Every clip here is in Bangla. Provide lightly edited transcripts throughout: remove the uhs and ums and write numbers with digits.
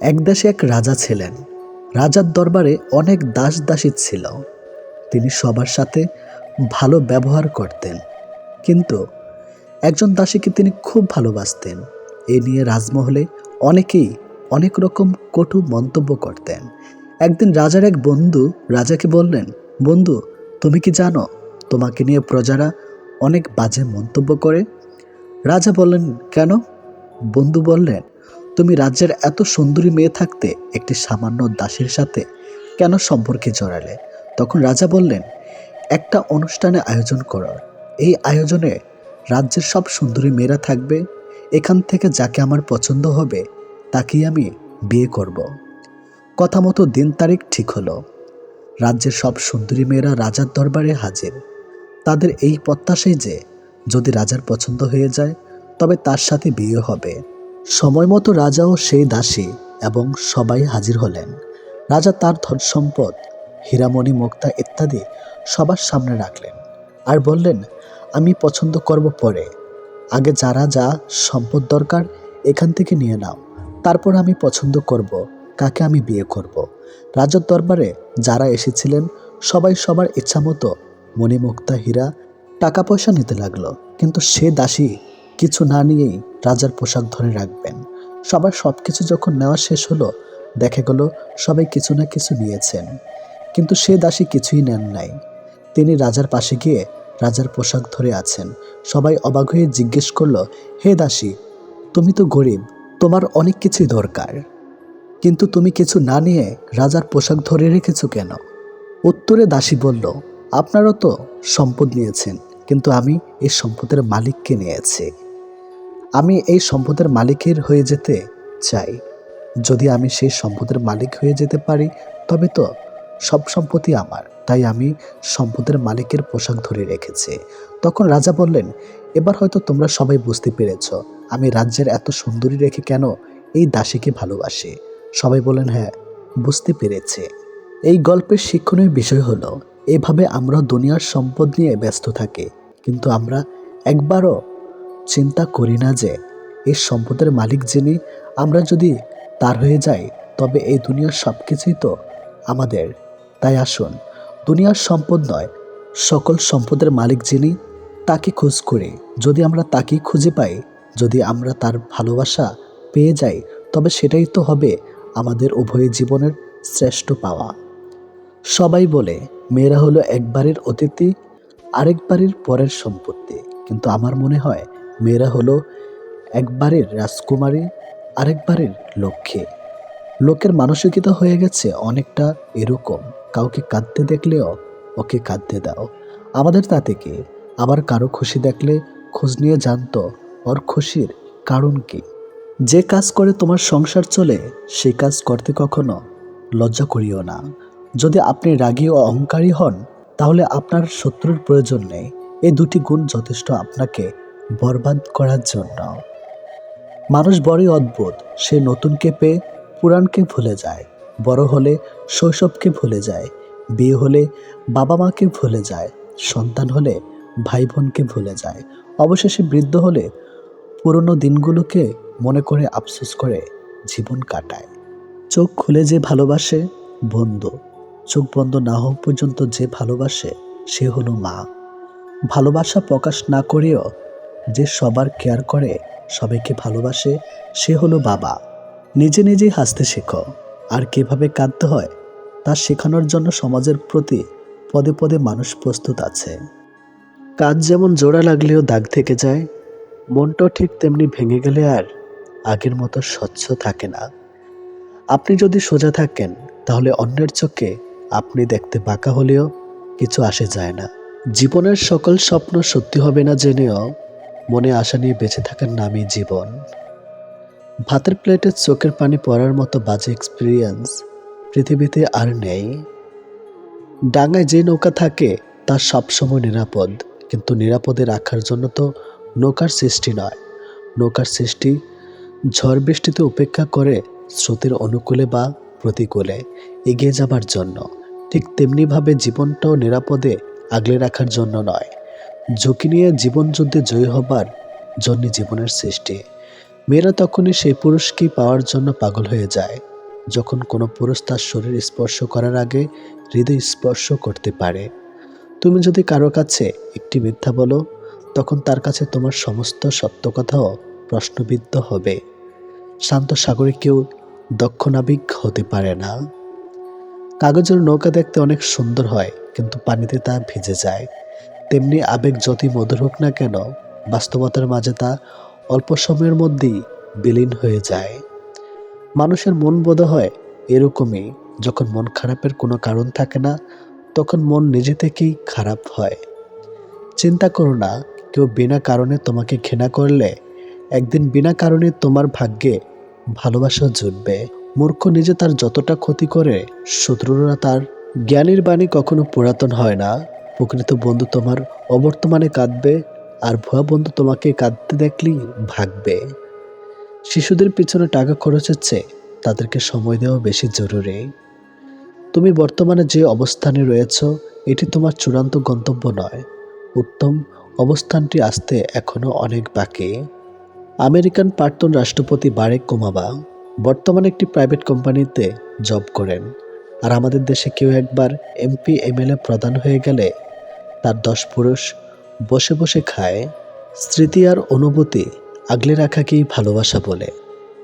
এক দেশে এক রাজা ছিলেন। রাজার দরবারে অনেক দাস দাসী ছিল। তিনি সবার সাথে ভালো ব্যবহার করতেন, কিন্তু একজন দাসীকে তিনি খুব ভালোবাসতেন। এ নিয়ে রাজমহলে অনেকেই অনেক রকম কটু মন্তব্য করতেন। একদিন রাজার এক বন্ধু রাজাকে বললেন, বন্ধু, তুমি কি জানো তোমাকে নিয়ে প্রজারা অনেক বাজে মন্তব্য করে? রাজা বললেন, কেন? বন্ধু বললেন, তুমি রাজ্যের এত সুন্দরী মেয়ে থাকতে একটি সামান্য দাসীর সাথে কেন সম্পর্কে জড়ালে? তখন রাজা বললেন, একটা অনুষ্ঠানে আয়োজন করো। এই আয়োজনে রাজ্যের সব সুন্দরী মেয়েরা থাকবে। এখান থেকে যাকে আমার পছন্দ হবে তাকেই আমি বিয়ে করব। কথা মতো দিন তারিখ ঠিক হলো। রাজ্যের সব সুন্দরী মেয়েরা রাজার দরবারে হাজির। তাদের এই প্রত্যাশাই যে যদি রাজার পছন্দ হয়ে যায় তবে তার সাথে বিয়ে হবে। সময় মতো রাজা ও সেই দাসী এবং সবাই হাজির হলেন। রাজা তার ধন সম্পদ, হীরামণি, মুক্তা ইত্যাদি সবার সামনে রাখলেন আর বললেন, আমি পছন্দ করব পরে। আগে যারা যা সম্পদ দরকার এখান থেকে নিয়ে নাও, তারপর আমি পছন্দ করব কাকে আমি বিয়ে করব। রাজার দরবারে যারা এসেছিলেন সবাই সবার ইচ্ছা মতো মণিমুক্তা, হীরা, টাকা পয়সা নিতে লাগলো, কিন্তু সে দাসী কিছু না নিয়েই রাজার পোশাক ধরে রাখবেন। সবার সব কিছু যখন নেওয়া শেষ হলো, দেখা গেল সবাই কিছু না কিছু নিয়েছেন, কিন্তু সে দাসী কিছুই নেন নাই। তিনি রাজার পাশে গিয়ে রাজার পোশাক ধরে আছেন। সবাই অবাক হয়ে জিজ্ঞেস করলো, হে দাসী, তুমি তো গরিব, তোমার অনেক কিছুই দরকার, কিন্তু তুমি কিছু না নিয়ে রাজার পোশাক ধরে রেখেছো কেন? উত্তরে দাসী বলল, আপনারও তো সম্পদ নিয়েছেন, কিন্তু আমি এই সম্পদের মালিককে নিয়েছি। আমি এই সম্পদের মালিকের হয়ে যেতে চাই। যদি আমি সেই সম্পদের মালিক হয়ে যেতে পারি তবে তো সব সম্পত্তি আমার, তাই আমি সম্পদের মালিকের পোশাক ধরে রেখেছি। তখন রাজা বললেন, এবার হয়তো তোমরা সবাই বুঝতে পেরেছ আমি রাজ্যের এত সুন্দরী রেখে কেন এই দাসীকে ভালোবাসি। সবাই বললেন, হ্যাঁ, বুঝতে পেরেছে। এই গল্পের শিক্ষণীয় বিষয় হলো, এভাবে আমরা দুনিয়ার সম্পদ নিয়ে ব্যস্ত থাকি, কিন্তু আমরা একবারও চিন্তা করি না যে এই সম্পদের মালিক যিনি, আমরা যদি তার হয়ে যাই তবে এই দুনিয়ার সব কিছুই তো আমাদের। তাই আসুন, দুনিয়ার সম্পদ নয়, সকল সম্পদের মালিক যিনি তাকে খোঁজ করি। যদি আমরা তাকেই খুঁজে পাই, যদি আমরা তার ভালোবাসা পেয়ে যাই, তবে সেটাই তো হবে আমাদের উভয় জীবনের শ্রেষ্ঠ পাওয়া। সবাই বলে মেয়েরা হলো একবারের অতিথি, আরেকবারের পরের সম্পত্তি, কিন্তু আমার মনে হয় মেয়েরা হলো একবারের রাজকুমারী, আরেকবারের লক্ষ্মী। লোকের মানসিকতা হয়ে গেছে অনেকটা এরকম, কাউকে কাঁদতে দেখলেও ওকে কাঁদতে দাও, আমাদের তাতে কি। আবার কারো খুশি দেখলে খোঁজ নিয়ে জানতো ওর খুশির কারণ কি। যে কাজ করে তোমার সংসার চলে সেই কাজ করতে কখনো লজ্জা করিও না। যদি আপনি রাগী ও অহংকারী হন তাহলে আপনার শত্রুর প্রয়োজন নেই। এই দুটি গুণ যথেষ্ট আপনাকে বরবাদ করার জন্য। মানুষ বড়ই অদ্ভুত, সে নতুনকে পেয়ে পুরাণকে ভুলে যায়, বড় হলে শৈশবকে ভুলে যায়, বিয়ে হলে বাবা মাকে ভুলে যায়, সন্তান হলে ভাই বোনকে ভুলে যায়, অবশেষে বৃদ্ধ হলে পুরনো দিনগুলোকে মনে করে আফসোস করে জীবন কাটায়। চোখ খুলে যে ভালোবাসে বন্ধু, চোখ বন্ধ না হওয়া পর্যন্ত যে ভালোবাসে সে হলো মা। ভালোবাসা প্রকাশ না করেও যে সবার কেয়ার করে, সবাইকে ভালোবাসে, সে হলো বাবা। নিজে নিজেই হাসতে শেখো, আর কিভাবে কাঁদতে হয় তা শেখানোর জন্য সমাজের প্রতি পদে পদে মানুষ প্রস্তুত আছে। কাজ যেমন জোড়া লাগলেও দাগ থেকে যায়, মনটাও ঠিক তেমনি ভেঙে গেলে আর আগের মতো স্বচ্ছ থাকে না। আপনি যদি সোজা থাকেন তাহলে অন্যের চোখে আপনি দেখতে বাঁকা হলেও কিছু আসে যায় না। জীবনের সকল স্বপ্ন সত্যি হবে না জেনেও মনে আশা নিয়ে বেঁচে থাকার নামই জীবন। ভাতের প্লেটে চোখের পানি পড়ার মতো বাজে এক্সপিরিয়েন্স পৃথিবীতে আর নেই। ডাঙায় যে নৌকা থাকে তা সবসময় নিরাপদ, কিন্তু নিরাপদে রাখার জন্য তো নৌকার সৃষ্টি নয়। নৌকার সৃষ্টি ঝড় বৃষ্টিতে উপেক্ষা করে স্রোতের অনুকূলে বা প্রতিকূলে এগিয়ে যাবার জন্য। ঠিক তেমনিভাবে জীবনটাও নিরাপদে আগলে রাখার জন্য নয়, ঝুঁকি নিয়ে জীবন যুদ্ধে জয়ী হবার জন্য জীবনের সৃষ্টি। মেয়েরা তখনই সেই পুরুষকেই পাওয়ার জন্য পাগল হয়ে যায় যখন কোনো পুরুষ তার শরীর স্পর্শ করার আগে হৃদয় স্পর্শ করতে পারে। তুমি যদি কারো কাছে একটি মিথ্যা বলো, তখন তার কাছে তোমার সমস্ত সত্য কথাও প্রশ্নবিদ্ধ হবে। শান্ত সাগরে কেউ দক্ষ নাবিক হতে পারে না। কাগজের নৌকা দেখতে অনেক সুন্দর হয়, কিন্তু পানিতে তা ভিজে যায়। তেমনি আবেগ যতই মধুর হোক না কেন, বাস্তবতার মাঝে তা অল্প সময়ের মধ্যেই বিলীন হয়ে যায়। মানুষের মন বোধ হয় এরকমই, যখন মন খারাপের কোনো কারণ থাকে না, তখন মন নিজে থেকেই খারাপ হয়। চিন্তা করো না, কেউ বিনা কারণে তোমাকে ঘৃণা করলে একদিন বিনা কারণে তোমার ভাগ্যে ভালোবাসা জুটবে। মূর্খ নিজে তার যতটা ক্ষতি করে, শত্রুরা তার। জ্ঞানীর বাণী কখনো পুরাতন হয় না। প্রকৃত বন্ধু তোমার অবর্তমানে কাঁদবে, আর ভুয়া বন্ধু তোমাকে কাঁদতে দেখলেই ভাগবে। শিশুদের পিছনে টাকা খরচের চেয়ে তাদেরকে সময় দেওয়া বেশি জরুরি। তুমি বর্তমানে যে অবস্থানে রয়েছ, এটি তোমার চূড়ান্ত গন্তব্য নয়। উত্তম অবস্থানটি আসতে এখনো অনেক বাকি। আমেরিকান প্রাক্তন রাষ্ট্রপতি বারাক ওবামা বর্তমানে একটি প্রাইভেট কোম্পানিতে জব করেন। আর আমাদের দেশে কেউ একবার এমপি এমএলএ প্রধান হয়ে গেলে তার 10 পুরুষ বসে বসে খায়। স্মৃতি আর অনুভূতি আগলে রাখাকেই ভালোবাসা বলে।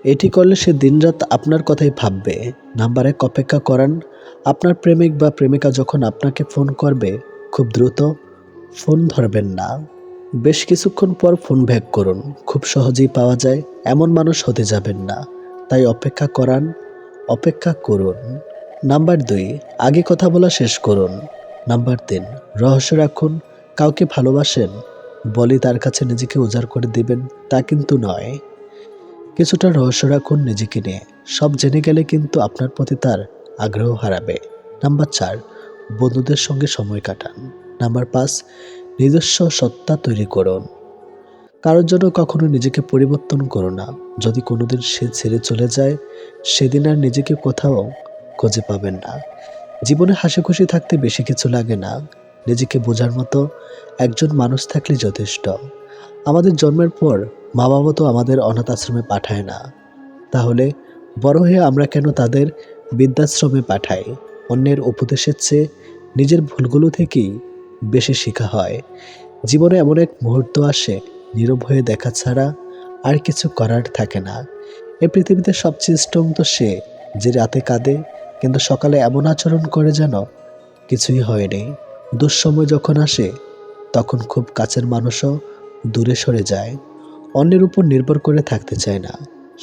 এটি করলে সে দিনরাত আপনার কথাই ভাববে। নাম্বার 1, অপেক্ষা করান। আপনার প্রেমিক বা প্রেমিকা যখন আপনাকে ফোন করবে, খুব দ্রুত ফোন ধরবেন না। বেশ কিছুক্ষণ পর ফোন ব্যাক করুন। খুব সহজেই পাওয়া যায় এমন মানুষ হতে যাবেন না। তাই অপেক্ষা করান, অপেক্ষা করুন। নাম্বার 2, আগে কথা বলা শেষ করুন। নাম্বার 3, রহস্য রাখুন। কাউকে ভালোবাসেন বলে তার কাছে নিজেকে উজাড় করে দিবেন তা কিন্তু নয়। কিছুটা রহস্য রাখুন নিজেকে নিয়ে। সব জেনে গেলে কিন্তু আপনার প্রতি তার আগ্রহ হারাবে। নাম্বার 4, বন্ধুদের সঙ্গে সময় কাটান। নাম্বার 5, নিজস্ব সত্তা তৈরি করুন। কারোর জন্য কখনো নিজেকে পরিবর্তন করো না। যদি কোনোদিন সে ছেড়ে চলে যায়, সেদিন আর নিজেকে কোথাও খুঁজে পাবেন না। জীবনে হাসি খুশি থাকতে বেশি কিছু লাগে না। নিজেকে বোঝার মতো একজন মানুষ থাকলে যথেষ্ট। আমাদের জন্মের পর মা বাবা তো আমাদের অনাথ আশ্রমে পাঠায় না, তাহলে বড় হয়ে আমরা কেন তাদের বৃদ্ধাশ্রমে পাঠাই? অন্যের উপদেশের চেয়ে নিজের ভুলগুলো থেকেই বেশি শেখা হয়। জীবনে এমন এক মুহূর্ত আসে, নীরব হয়ে দেখা ছাড়া আর কিছু করার থাকে না। এই পৃথিবীতে সবচেয়ে স্ট্রং তো সে, যে রাতে কাঁদে কিন্তু সকালে এমন আচরণ করে যেন কিছুই হয়নি। দুঃসময় যখন আসে, তখন খুব কাছের মানুষও দূরে সরে যায়। অন্যের উপর নির্ভর করে থাকতে চায় না।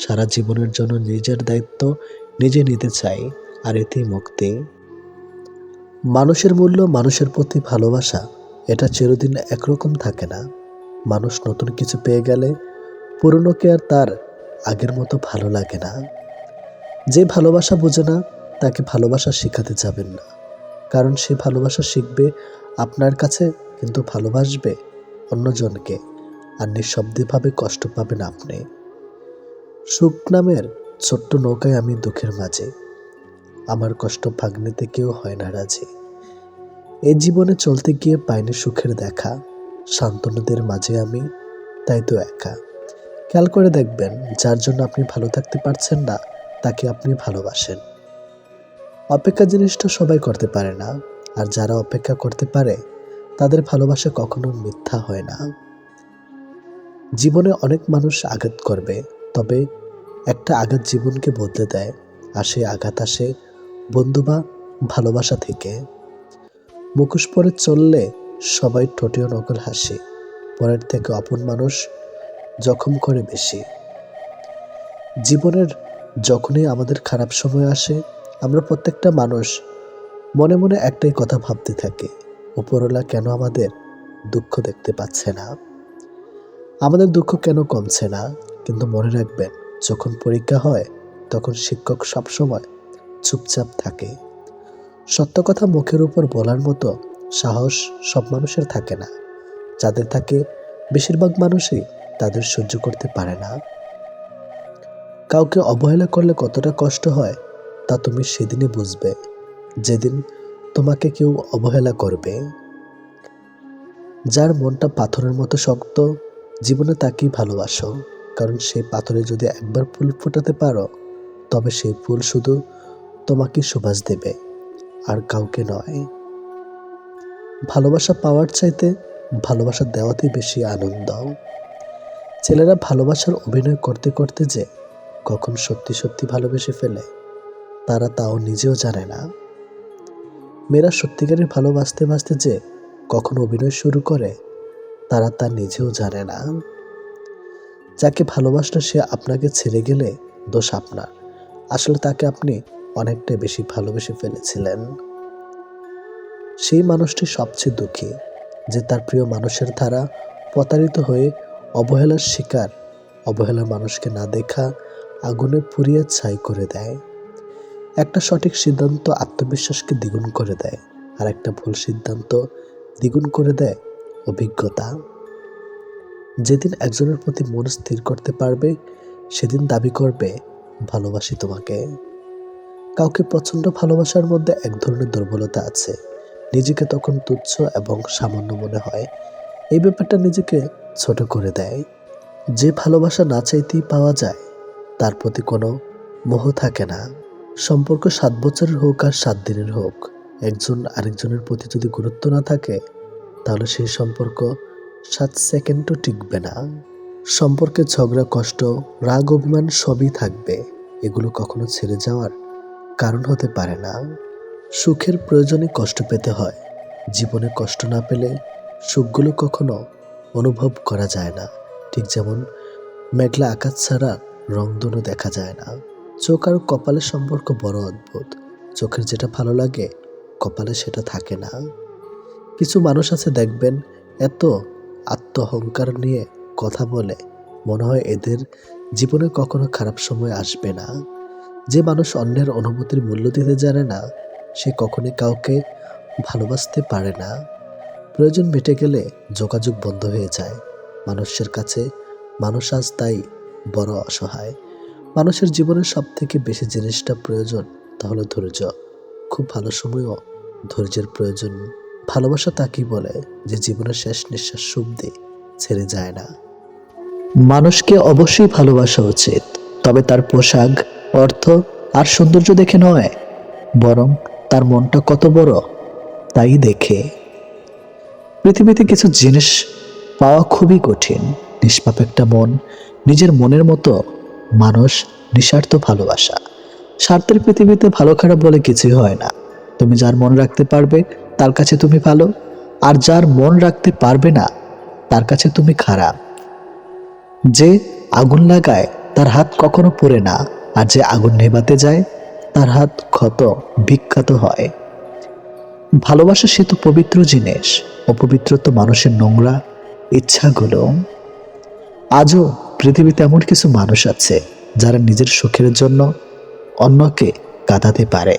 সারা জীবনের জন্য নিজের দায়িত্ব নিজে নিতে চাই, আর এতেই মুক্তি। মানুষের মূল্য, মানুষের প্রতি ভালোবাসা, এটা চিরদিন একরকম থাকে না। মানুষ নতুন কিছু পেয়ে গেলে পুরনোকে আর তার আগের মতো ভালো লাগে না। যে ভালোবাসা বোঝে না, তাকে ভালোবাসা শেখাতে যাবেন না। কারণ সে ভালোবাসা শিখবে আপনার কাছে, কিন্তু ভালোবাসবে অন্যজনকে, আর নিঃশব্দভাবে কষ্ট পাবেন আপনি। সুখ নামের ছোট্ট নৌকায় আমি দুঃখের মাঝে, আমার কষ্ট ভাগ নিতে কেউ হয় না রাজি। এই জীবনে চলতে গিয়ে পাইনি সুখের দেখা, সান্ত্বনাদের মাঝে আমি তাই তো একা। খেয়াল করে দেখবেন, যার জন্য আপনি ভালো থাকতে পারছেন না, তাকে আপনি ভালোবাসেন। অপেক্ষা জিনিসটা সবাই করতে পারে না, আর যারা অপেক্ষা করতে পারে তাদের ভালোবাসা কখনো মিথ্যা হয় না। জীবনে অনেক মানুষ আঘাত করবে, তবে একটা আঘাত জীবনকে বদলে দেয়। আর সেই আঘাত আসে বন্ধু বা ভালোবাসা থেকে। মুখোশ পরে চললে সবাই ঠোঁটেও নকল হাসি, পরের থেকে আপন মানুষ জখম করে বেশি। জীবনের যখনই আমাদের খারাপ সময় আসে, আমরা প্রত্যেকটা মানুষ মনে মনে একটাই কথা ভাবতে থাকি, উপরওয়ালা কেন আমাদের দুঃখ দেখতে পাচ্ছে না, আমাদের দুঃখ কেন কমছে না। কিন্তু মনে রাখবেন, যখন পরীক্ষা হয় তখন শিক্ষক সবসময় চুপচাপ থাকে। সত্য কথা মুখের উপর বলার মতো সাহস সব মানুষের থাকে না। যাদের থাকে, বেশিরভাগ মানুষই তাদের সহ্য করতে পারে না। কাউকে অবহেলা করলে কতটা কষ্ট হয় তা তুমি সেদিনই বুঝবে, যেদিন তোমাকে কেউ অবহেলা করবে। যার মনটা পাথরের মতো শক্ত, জীবনে তাকেই ভালোবাসো। কারণ সেই পাথরে যদি একবার ফুল ফোটাতে পারো, তবে সেই ফুল শুধু তোমাকে সুবাস দেবে, আর কাউকে নয়। ভালোবাসা পাওয়ার চাইতে ভালোবাসা দেওয়াতেই বেশি আনন্দ। ছেলেরা ভালোবাসার অভিনয় করতে করতে যে কখন সত্যি সত্যি ভালোবেসে ফেলে তারা তাও নিজেও জানে না। মেয়েরা সত্যিকারের ভালোবাসতে বাসতে যে কখন অভিনয় শুরু করে তারা তা নিজেও জানে না। যাকে ভালোবাসলে সে আপনাকে ছেড়ে গেলে দোষ আপনার, আসলে তাকে আপনি অনেকটাই বেশি ভালোবেসে ফেলেছিলেন। সেই মানুষটি সবচেয়ে দুঃখী যে তার প্রিয় মানুষের দ্বারা প্রতারিত হয়ে অবহেলার শিকার। অবহেলার মানুষকে না দেখা আগুনে পুড়িয়ে ছাই করে দেয়। একটা সঠিক সিদ্ধান্ত আত্মবিশ্বাসকে দ্বিগুণ করে দেয়, আর একটা ভুল সিদ্ধান্ত দ্বিগুণ করে দেয় অভিজ্ঞতা। যেদিন একজনের প্রতি মন স্থির করতে পারবে সেদিন দাবি করবে ভালোবাসি তোমাকে। কাউকে প্রচণ্ড ভালোবাসার মধ্যে এক ধরনের দুর্বলতা আছে, নিজেকে তখন তুচ্ছ এবং সামান্য মনে হয়। এই ব্যাপারটা নিজেকে ছোট করে দেয়। যে ভালোবাসা না চাইতেই পাওয়া যায় তার প্রতি কোনো মোহ থাকে না। সম্পর্ক 7 বছরের হোক আর 7 দিনের হোক, একজন আরেকজনের প্রতি যদি গুরুত্ব না থাকে তাহলে সেই সম্পর্ক 7 সেকেন্ডও টিকবে না। সম্পর্কে ঝগড়া, কষ্ট, রাগ, অভিমান সবই থাকবে, এগুলো কখনো ছেড়ে যাওয়ার কারণ হতে পারে না। সুখের প্রয়োজনে কষ্ট পেতে হয়, জীবনে কষ্ট না পেলে সুখগুলো কখনো অনুভব করা যায় না। ঠিক যেমন মেঘলা আকাশ ছাড়া রংধনু দেখা যায় না। চোখ আর কপালের সম্পর্ক বড় অদ্ভুত। চোখের যেটা ভালো লাগে কপালে সেটা থাকে না। কিছু মানুষ আছে দেখবেন এত আত্ম অহংকার নিয়ে কথা বলে, মনে হয় এদের জীবনে কখনো খারাপ সময় আসবে না। যে মানুষ অন্যের অনুভূতির মূল্য দিতে জানে না সে কখনোই কাউকে ভালোবাসতে পারে না। প্রয়োজন মিটে গেলে যোগাযোগ বন্ধ হয়ে যায়। মানুষের কাছে মানুষ আজ তাই বড় অসহায়। মানুষের জীবনের সব থেকে বেশি জিনিসটা প্রয়োজন তা হলো ধৈর্য। খুব ভালো সময়ও ধৈর্যের প্রয়োজন। ভালোবাসা তাকেই বলে যে জীবনের শেষ নিঃশ্বাস অবধি ছেড়ে যায় না। মানুষকে অবশ্যই ভালোবাসা উচিত, তবে তার পোশাক, অর্থ আর সৌন্দর্য দেখে নয়, বরং তার মনটা কত বড় তাই দেখে। পৃথিবীতে কিছু জিনিস পাওয়া খুবই কঠিন। নিষ্পাপ একটা মন, নিজের মনের মতো মানুষ, নিঃস্বার্থ ভালোবাসা। স্বার্থের পৃথিবীতে ভালো খারাপ বলে কিছুই হয় না। তুমি যার মন রাখতে পারবে তার কাছে তুমি ভালো, আর যার মন রাখতে পারবে না তার কাছে তুমি খারাপ। যে আগুন লাগায় তার হাত কখনো পড়ে না, আর যে আগুন নেভাতে যায় তার হাত ক্ষত বিখ্যাত হয়। ভালোবাসা সে তো পবিত্র জিনিস, অপবিত্র তো মানুষের নোংরা ইচ্ছাগুলো। আজও পৃথিবীতে এমন কিছু মানুষ আছে যারা নিজের সুখের জন্য অন্যকে কাঁদাতে পারে,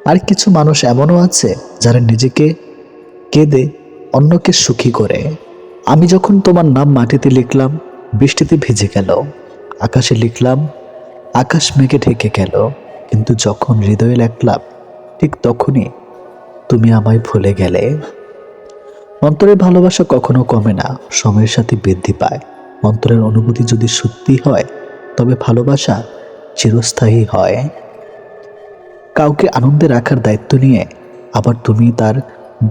আর কিছু মানুষ এমনও আছে যারা নিজেকে কেঁদে অন্যকে সুখী করে। আমি যখন তোমার নাম মাটিতে লিখলাম বৃষ্টিতে ভিজে গেল, আকাশে লিখলাম আকাশ মেঘে ঢেকে গেল, কিন্তু যখন হৃদয়ে লিখলাম ঠিক তখনই তুমি আমায় ভুলে গেলে। অন্তরের ভালোবাসা কখনো কমে না, সময়ের সাথে বৃদ্ধি পায়। অন্তরের অনুভূতি যদি সত্যি হয় তবে ভালোবাসা চিরস্থায়ী হয়। কাউকে আনন্দে রাখার দায়িত্ব নিয়ে আবার তুমি তার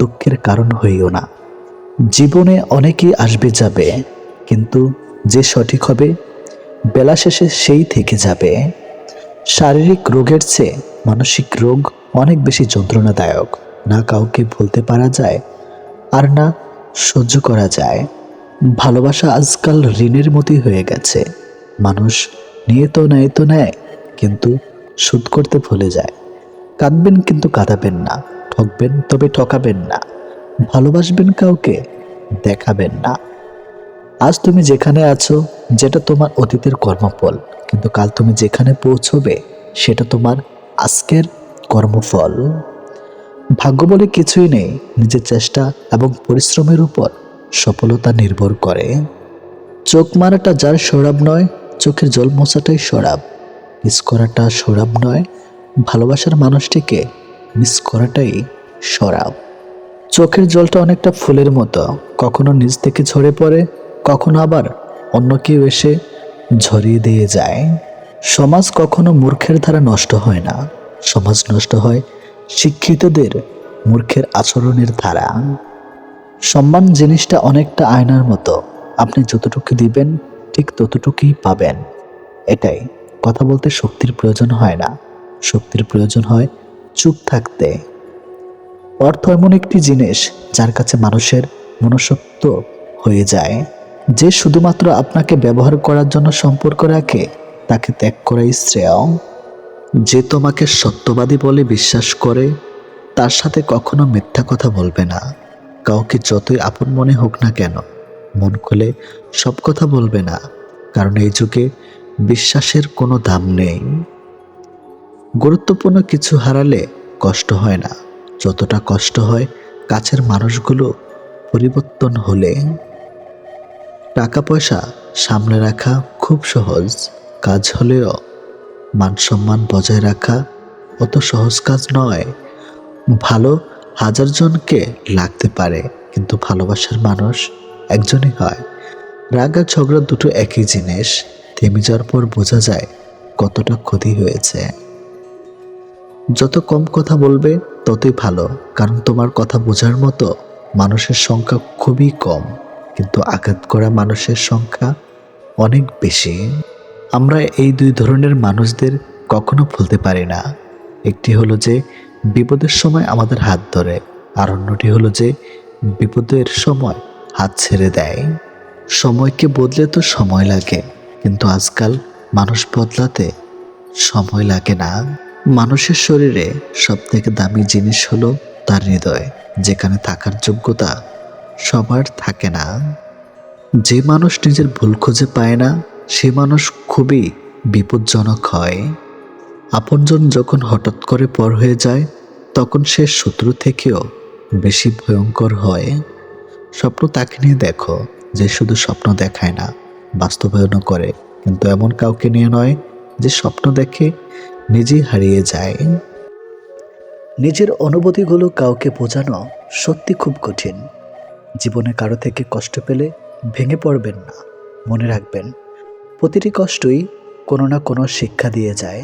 দুঃখের কারণ হইও না। জীবনে অনেকেই আসবে যাবে, কিন্তু যে সঠিক হবে বেলা শেষে সেই থেকে যাবে। শারীরিক রোগের চেয়ে মানসিক রোগ অনেক বেশি যন্ত্রণাদায়ক। না কাউকে ভুলতে পারা যায় আর না সহ্য করা যায়। ভালোবাসা আজকাল ঋণের মতোই হয়ে গেছে। মানুষ নিয়ে তো নেয়, কিন্তু শোধ করতে ভুলে যায়। কাঁদবেন কিন্তু কাঁদাবেন না, ঠকবেন তবে ঠকাবেন না, ভালোবাসবেন কাউকে দেখাবেন না। আজ তুমি যেখানে আছো যেটা তোমার অতীতের কর্মফল, কিন্তু কাল তুমি যেখানে পৌঁছবে সেটা তোমার আজকের কর্মফল। ভাগ্য বলে কিছুই নেই, নিজের চেষ্টা এবং পরিশ্রমের উপর সফলতা নির্ভর করে। চোখ মারাটা যার সরাব নয়, চোখের জল মোছাটাই সরাব। মিস করাটা সরাব নয়, ভালোবাসার মানুষটিকে মিস করাটাই সরাব। চোখের জলটা অনেকটা ফুলের মতো, কখনো নিজ থেকে ঝরে পড়ে, কখনো আবার অন্য কেউ এসে ঝরিয়ে দিয়ে যায়। সমাজ কখনো মূর্খের দ্বারা নষ্ট হয় না, সমাজ নষ্ট হয় শিক্ষিতদের মূর্খের আচরণের দ্বারা। সম্মান জিনিসটা অনেকটা আয়নার মতো, আপনি যতটুকু দিবেন ঠিক ততটুকুই পাবেন। এটাই, কথা বলতে শক্তির প্রয়োজন হয় না, শক্তির প্রয়োজন হয় চুপ থাকতে। অর্থ এমন একটি জিনিস যার কাছে মানুষের মনুষ্যত্ব হয়ে যায়। যে শুধুমাত্র আপনাকে ব্যবহার করার জন্য সম্পর্ক রাখে তাকে ত্যাগ করাই শ্রেয়। যে তোমাকে সত্যবাদী বলে বিশ্বাস করে তার সাথে কখনো মিথ্যা কথা বলবে না। কাউকে যতই আপন মনে হোক না কেন মন খুলে সব কথা বলবে না, কারণ এই যুগে বিশ্বাসের কোনো দাম নেই। গুরুত্বপূর্ণ কিছু হারালে কষ্ট হয় না, যতটা কষ্ট হয় কাছের মানুষগুলো পরিবর্তন হলে। টাকা পয়সা সামলে রাখা খুব সহজ কাজ হলেও মান সম্মান বজায় রাখা অত সহজ কাজ নয়। ভালো হাজার জনকে লাগতে পারে, কিন্তু ভালোবাসার মানুষ একজনই হয়। রাগ আর ঝগড়া দুটো একই জিনিস, থেমে যাওয়ার পর বোঝা যায় কতটা ক্ষতি হয়েছে। যত কম কথা বলবে ততই ভালো, কারণ তোমার কথা বোঝার মতো মানুষের সংখ্যা খুবই কম, কিন্তু আঘাত করা মানুষের সংখ্যা অনেক বেশি। আমরা এই দুই ধরনের মানুষদের কখনো ভুলতে পারি না। একটি হলো যে বিপদের সময় আমাদের হাত ধরে, আর অন্যটি হলো যে বিপদের সময় হাত ছেড়ে দেয়। সময়কে বদলে তো সময় লাগে, কিন্তু আজকাল মানুষ বদলাতে সময় লাগে না। মানুষের শরীরে সবথেকে দামি জিনিস হলো তার হৃদয়, যেখানে থাকার যোগ্যতা সবার থাকে না। যে মানুষ নিজের ভুল খুঁজে পায় না সে মানুষ খুবই বিপজ্জনক হয়। আপনজন যখন হঠাৎ করে পর হয়ে যায় তখন সে শত্রু থেকেও বেশি ভয়ঙ্কর হয়। স্বপ্ন তাকে নিয়ে দেখো যে শুধু স্বপ্ন দেখায় না, বাস্তবায়নও করে, কিন্তু এমন কাউকে নিয়ে নয় যে স্বপ্ন দেখে নিজেই হারিয়ে যায়। নিজের অনুভূতিগুলো কাউকে বোঝানো সত্যি খুব কঠিন। জীবনে কারো থেকে কষ্ট পেলে ভেঙে পড়বেন না, মনে রাখবেন প্রতিটি কষ্টই কোনো না কোনো শিক্ষা দিয়ে যায়।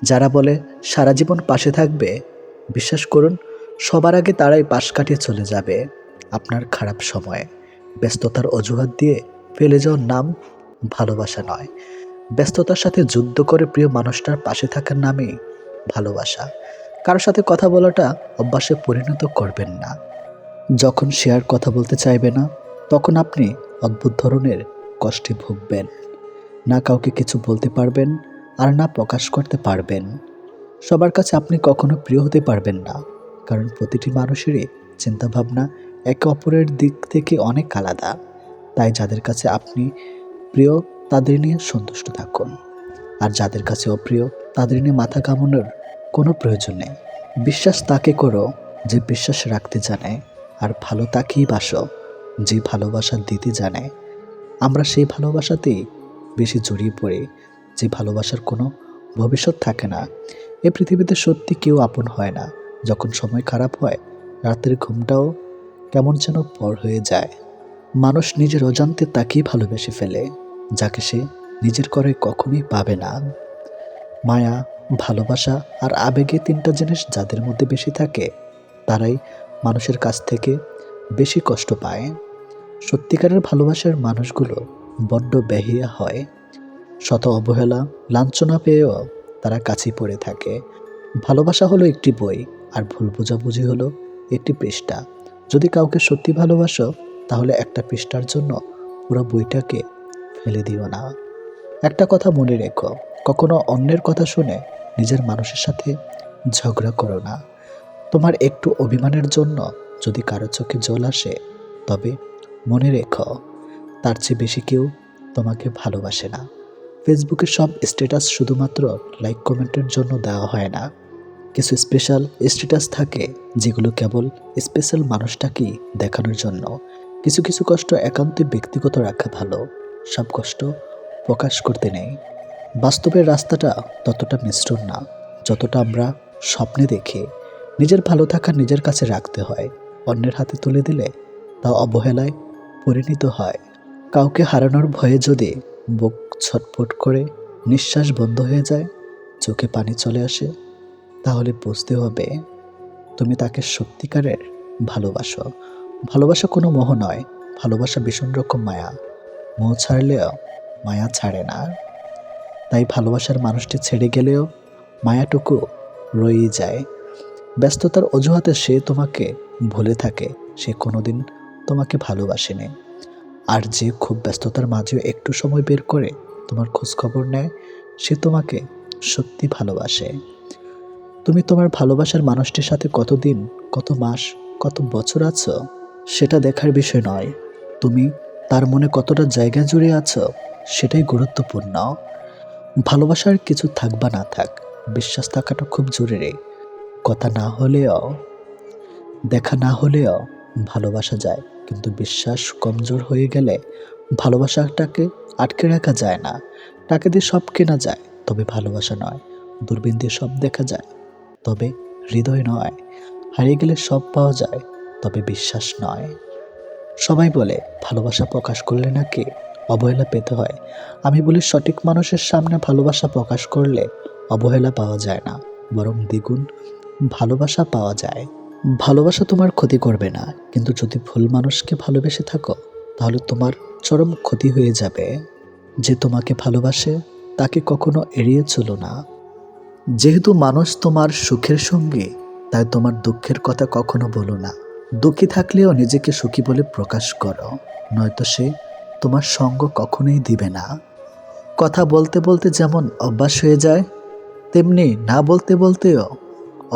যারা বলে সারা জীবন পাশে থাকবে, বিশ্বাস করুন সবার আগে তারাই পাশ কাটিয়ে চলে যাবে। আপনার খারাপ সময়ে ব্যস্ততার অজুহাত দিয়ে ফেলে যাওয়ার নাম ভালোবাসা নয়। ব্যস্ততার সাথে যুদ্ধ করে প্রিয় মানুষটার পাশে থাকার নামই ভালোবাসা। কারোর সাথে কথা বলাটা অভ্যাসে পরিণত করবেন না। যখন সে আর কথা বলতে চাইবে না তখন আপনি অদ্ভুত ধরনের কষ্টে ভুগবেন। না কাউকে কিছু বলতে পারবেন আর না প্রকাশ করতে পারবেন। সবার কাছে আপনি কখনো প্রিয় হতে পারবেন না, কারণ প্রতিটি মানুষেরই চিন্তাভাবনা একে অপরের দিক থেকে অনেক আলাদা। তাই যাদের কাছে আপনি প্রিয় তাদের নিয়ে সন্তুষ্ট থাকুন, আর যাদের কাছে অপ্রিয় তাদের নিয়ে মাথা ঘামানোর কোনো প্রয়োজন নেই। বিশ্বাস তাকে করো যে বিশ্বাস রাখতে জানে, আর ভালো তাকেই বাসো যে ভালোবাসা দিতে জানে। আমরা সেই ভালোবাসাতেই বেশি জড়িয়ে পড়ি যে ভালোবাসার কোনো ভবিষ্যৎ থাকে না। এই পৃথিবীতে সত্যি কেউ আপন হয় না। যখন সময় খারাপ হয় রাতের ঘুমটাও কেমন যেন পর হয়ে যায়। মানুষ নিজের অজান্তে তাকেই ভালোবেসে ফেলে যাকে সে নিজের করে কখনোই পাবে না। মায়া, ভালোবাসা আর আবেগে তিনটা জিনিস যাদের মধ্যে বেশি থাকে তারাই মানুষের কাছ থেকে বেশি কষ্ট পায়। সত্যিকারের ভালোবাসার মানুষগুলো বড্ড বেহিয়া হয়। শত অবহেলা লাঞ্ছনা পেয়েও তারা কাছেই পড়ে থাকে। ভালোবাসা হলো একটি বই, আর ভুল বোঝাবুঝি হলো একটি পৃষ্ঠা। যদি কাউকে সত্যি ভালোবাসো তাহলে একটা পৃষ্ঠার জন্য পুরো বইটাকে ফেলে দিও না। একটা কথা মনে রেখো, কখনো অন্যের কথা শুনে নিজের মানুষের সাথে ঝগড়া করো না। তোমার একটু অভিমানের জন্য যদি কারো চোখে জল আসে তবে মনে রেখো তার চেয়ে বেশি কেউ তোমাকে ভালোবাসে না। ফেসবুকে সব স্ট্যাটাস শুধুমাত্র লাইক কমেন্টের জন্য দেওয়া হয় না। কিছু স্পেশাল স্ট্যাটাস থাকে যেগুলো কেবল স্পেশাল মানুষটাকেই দেখানোর জন্য। কিছু কিছু কষ্ট একান্তই ব্যক্তিগত রাখা ভালো, সব কষ্ট প্রকাশ করতে নেই। বাস্তবের রাস্তাটা ততটা মিশ্রণ না যতটা আমরা স্বপ্নে দেখি। নিজের ভালো থাকা নিজের কাছে রাখতে হয়, অন্যের হাতে তুলে দিলে তা অবহেলায় পরিণত হয়। কাউকে হারানোর ভয়ে যদি বুক ছটফট করে নিঃশ্বাস বন্ধ হয়ে যায়, চোখে পানি চলে আসে, তাহলে বুঝতে হবে তুমি তাকে সত্যিকারের ভালোবাসো। ভালোবাসা কোনো মোহ নয়, ভালোবাসা ভীষণ রকম মায়া। মোহ ছাড়লেও মায়া ছাড়ে না। তাই ভালোবাসার মানুষটি ছেড়ে গেলেও মায়াটুকু রয়েই যায়। ব্যস্ততার অজুহাতে সে তোমাকে ভুলে থাকে, সে কোনোদিন তোমাকে ভালোবাসেনি। আর যে খুব ব্যস্ততার মাঝেও একটু সময় বের করে তোমার খোঁজখবর নেয়, সে তোমাকে সত্যি ভালোবাসে। তুমি তোমার ভালোবাসার মানুষটির সাথে কতদিন, কত মাস, কত বছর আছো সেটা দেখার বিষয় নয়। তুমি তার মনে কতটা জায়গা জুড়ে আছো সেটাই গুরুত্বপূর্ণ। ভালোবাসার কিছু থাক বা না থাক, বিশ্বাস থাকাটা খুব জরুরি। কথা না হলেও, দেখা না হলেও ভালোবাসা যায়, কিন্তু বিশ্বাস কমজোর হয়ে গেলে ভালোবাসাটাকে আটকে রাখা যায় না। টাকা দিয়ে সব কেনা যায়, তবে ভালোবাসা নয়। দূরবীন দিয়ে সব দেখা যায়, তবে হৃদয় নয়। হারিয়ে গেলে সব পাওয়া যায়, তবে বিশ্বাস নয়। সবাই বলে ভালোবাসা প্রকাশ করলে নাকি অবহেলা পেতে হয়। আমি বলি সঠিক মানুষের সামনে ভালোবাসা প্রকাশ করলে অবহেলা পাওয়া যায় না, বরং দ্বিগুণ ভালোবাসা পাওয়া যায়। ভালোবাসা তোমার ক্ষতি করবে না, কিন্তু যদি ভুল মানুষকে ভালোবেসে থাকো তাহলে তোমার চরম ক্ষতি হয়ে যাবে। যে তোমাকে ভালোবাসে তাকে কখনো এড়িয়ে চলো না। যেহেতু মানুষ তোমার সুখের সঙ্গী, তাই তোমার দুঃখের কথা কখনো বলো না। দুঃখী থাকলেও নিজেকে সুখী বলে প্রকাশ করো, নয়তো সে তোমার সঙ্গ কখনোই দিবে না। কথা বলতে বলতে যেমন অভ্যাস হয়ে যায়, তেমনি না বলতে বলতেও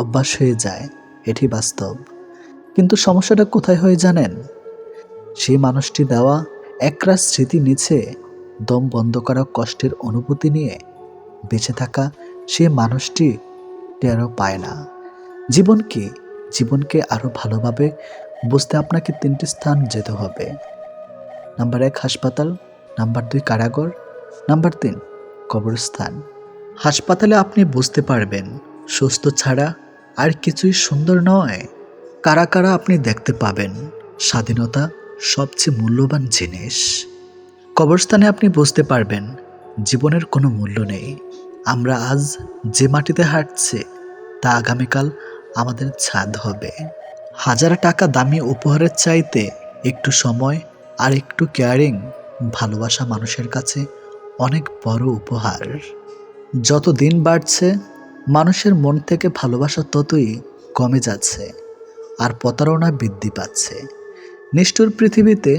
অভ্যাস হয়ে যায়। এটি বাস্তব। কিন্তু সমস্যাটা কোথায় হয় জানেন? সেই মানুষটি দেওয়া একরাশ স্মৃতি নিচে দম বন্ধ করা কষ্টের অনুভূতি নিয়ে বেঁচে থাকা সে মানুষটি টেরও পায় না। জীবন কি? জীবনকে আরও ভালোভাবে বুঝতে আপনাকে 3টি স্থান যেতে হবে। নাম্বার 1 হাসপাতাল, নাম্বার 2 কারাগার, নাম্বার 3 কবরস্থান। হাসপাতালে আপনি বুঝতে পারবেন সুস্থ ছাড়া আর কিছুই সুন্দর নয়। কারা কারা আপনি দেখতে পাবেন স্বাধীনতা সবচেয়ে মূল্যবান জিনিস। কবরস্থানে আপনি বুঝতে পারবেন জীবনের কোনো মূল্য নেই। আমরা আজ যে মাটিতে হাঁটছি তা আগামীকাল আমাদের ছাদ হবে। হাজার টাকা দামি উপহারের চাইতে একটু সময় আর একটু কেয়ারিং ভালোবাসা মানুষের কাছে অনেক বড় উপহার। যত দিন বাড়ছে মানুষের মন থেকে ভালোবাসা ততই কমে যাচ্ছে, আর প্রতারণা বৃদ্ধি পাচ্ছে। নিষ্ঠুর পৃথিবীতে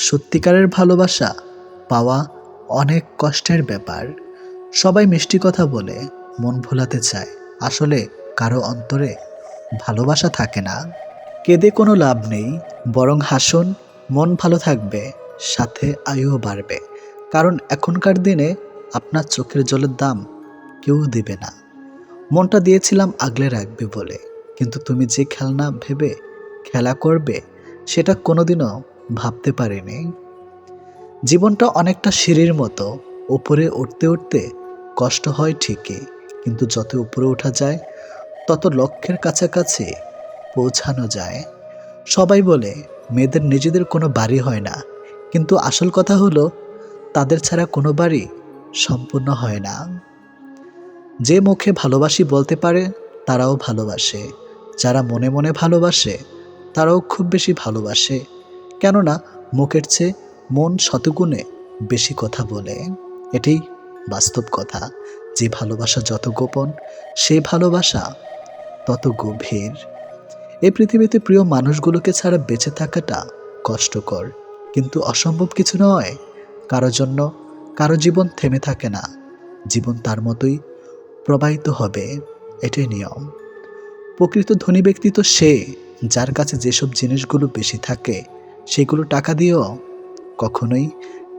সত্যিকারের ভালোবাসা পাওয়া অনেক কষ্টের ব্যাপার। সবাই মিষ্টি কথা বলে মন ভোলাতে চায়, আসলে কারো অন্তরে ভালোবাসা থাকে না। কেঁদে কোনো লাভ নেই, বরং হাসুন, মন ভালো থাকবে, সাথে আয়ুও বাড়বে। কারণ এখনকার দিনে আপনার চোখের জলের দাম কেউ দেবে না। মনটা দিয়েছিলাম আগলে রাখবে বলে, কিন্তু তুমি যে খেলনা ভেবে খেলা করবে সেটা কোনোদিনও ভাবতে পারিনি। জীবনটা অনেকটা সিঁড়ির মতো, উপরে উঠতে উঠতে কষ্ট হয় ঠিকই, কিন্তু যত উপরে ওঠা যায় তত লক্ষ্যের কাছাকাছি পৌঁছানো যায়। সবাই বলে মেয়েদের নিজেদের কোনো বাড়ি হয় না, কিন্তু আসল কথা হলো তাদের ছাড়া কোনো বাড়ি সম্পূর্ণ হয় না। যে মুখে ভালোবাসি বলতে পারে তারাও ভালোবাসে, যারা মনে মনে ভালোবাসে তারাও খুব বেশি ভালোবাসে। কেননা মুখের চেয়ে মন শতগুণে বেশি কথা বলে। এটাই বাস্তব কথা। যে ভালোবাসা যত গোপন, সে ভালোবাসা তত গভীর। এই পৃথিবীতে প্রিয় মানুষগুলোকে ছাড়া বেঁচে থাকাটা কষ্টকর, কিন্তু অসম্ভব কিছু নয়। কারো জন্য কারো জীবন থেমে থাকে না, জীবন তার মতোই প্রবাহিত হবে, এটাই নিয়ম। প্রকৃত ধনী ব্যক্তি তো সে, যার কাছে যেসব জিনিসগুলো বেশি থাকে সেগুলো টাকা দিয়েও কখনোই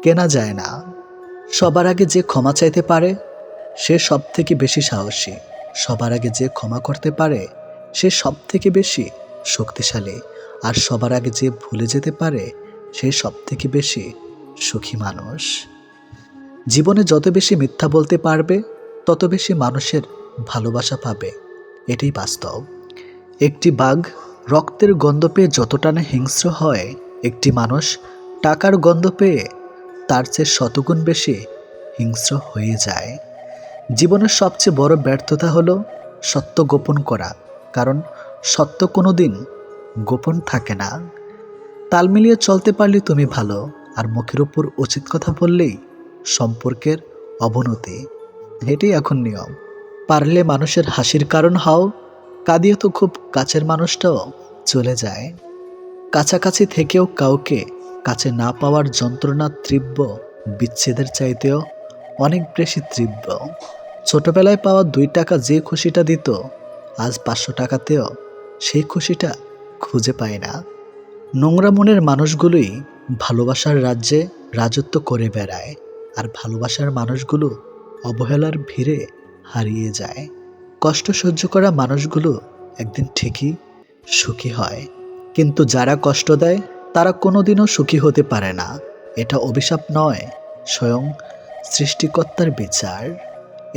কেনা যায় না। সবার আগে যে ক্ষমা চাইতে পারে সে সব থেকে বেশি সাহসী। সবার আগে যে ক্ষমা করতে পারে সে সব থেকে বেশি শক্তিশালী। আর সবার আগে যে ভুলে যেতে পারে সে সব থেকে বেশি সুখী মানুষ। জীবনে যত বেশি মিথ্যা বলতে পারবে তত বেশি মানুষের ভালোবাসা পাবে, এটাই বাস্তব। একটি বাঘ রক্তের গন্ধ পেয়ে যতটা না হিংস্র হয়, একটি মানুষ টাকার গন্ধ পেয়ে তার চেয়ে শতগুণ বেশি হিংস্র হয়ে যায়। জীবনের সবচেয়ে বড় ব্যর্থতা হলো সত্য গোপন করা, কারণ সত্য কোনোদিন গোপন থাকে না। তাল মিলিয়ে চলতে পারলে তুমি ভালো, আর মুখের উপর উচিত কথা বললেই সম্পর্কের অবনতি। এটাই এখন নিয়ম। পারলে মানুষের হাসির কারণ হও, কাঁদিয়ে তো খুব কাছের মানুষটাও চলে যায়। কাছাকাছি থেকেও কাউকে কাছে না পাওয়ার যন্ত্রণা তীব্র বিচ্ছেদের চাইতেও অনেক বেশি তীব্র। ছোটবেলায় পাওয়া 2 টাকা যে খুশিটা দিত, আজ 500 টাকাতেও সেই খুশিটা খুঁজে পায় না। নোংরা মনের মানুষগুলোই ভালোবাসার রাজ্যে রাজত্ব করে বেড়ায়, আর ভালোবাসার মানুষগুলো অবহেলার ভিড়ে হারিয়ে যায়। কষ্ট সহ্য করা মানুষগুলো একদিন ঠিকই সুখী হয়, কিন্তু যারা কষ্ট দেয় তারা কোনোদিনও সুখী হতে পারে না। এটা অভিশাপ নয়, স্বয়ং সৃষ্টিকর্তার বিচার।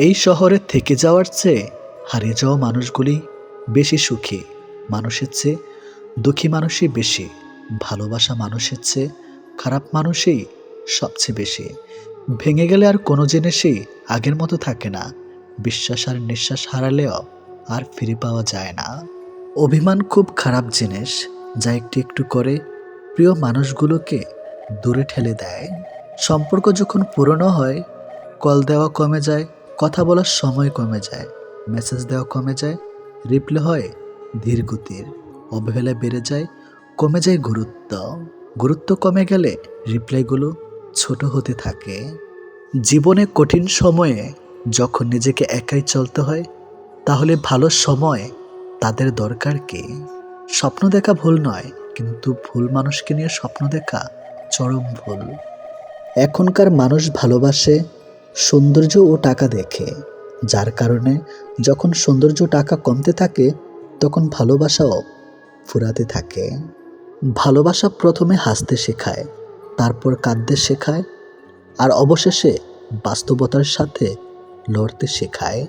এই শহরে থেকে যাওয়ার চেয়ে হারিয়ে যাওয়া মানুষগুলি বেশি সুখী। মানুষের চেয়ে দুঃখী মানুষই বেশি, ভালোবাসা মানুষের চেয়ে খারাপ মানুষই সবচেয়ে বেশি। ভেঙে গেলে আর কোনো জিনিসই আগের মতো থাকে না। বিশ্বাস আর নিঃশ্বাস হারালেও আর ফিরে পাওয়া যায় না। অভিমান খুব খারাপ জিনিস, যা একটু একটু করে প্রিয় মানুষগুলোকে দূরে ঠেলে দেয়। সম্পর্ক যখন পুরনো হয়, কল দেওয়া কমে যায়, কথা বলার সময় কমে যায়, মেসেজ দেওয়া কমে যায়, রিপ্লে হয় ধীর গতির, অবহেলা বেড়ে যায়, কমে যায় গুরুত্ব। গুরুত্ব কমে গেলে রিপ্লাইগুলো ছোট হতে থাকে। জীবনে কঠিন সময়ে যখন নিজেকে একাই চলতে হয়, তাহলে ভালো সময় তাদের দরকার কি? স্বপ্ন দেখা ভুল নয়, কিন্তু ভুল মানুষকে নিয়ে স্বপ্ন দেখা চরম ভুল। এখনকার মানুষ ভালোবাসে সৌন্দর্য ও টাকা দেখে, যার কারণে যখন সৌন্দর্য টাকা কমতে থাকে, তখন ভালোবাসাও ফুরাতে থাকে। ভালোবাসা প্রথমে হাসতে শেখায়, তারপর কাঁদতে শেখায়, আর অবশেষে বাস্তবতার সাথে লড়তে শেখায়।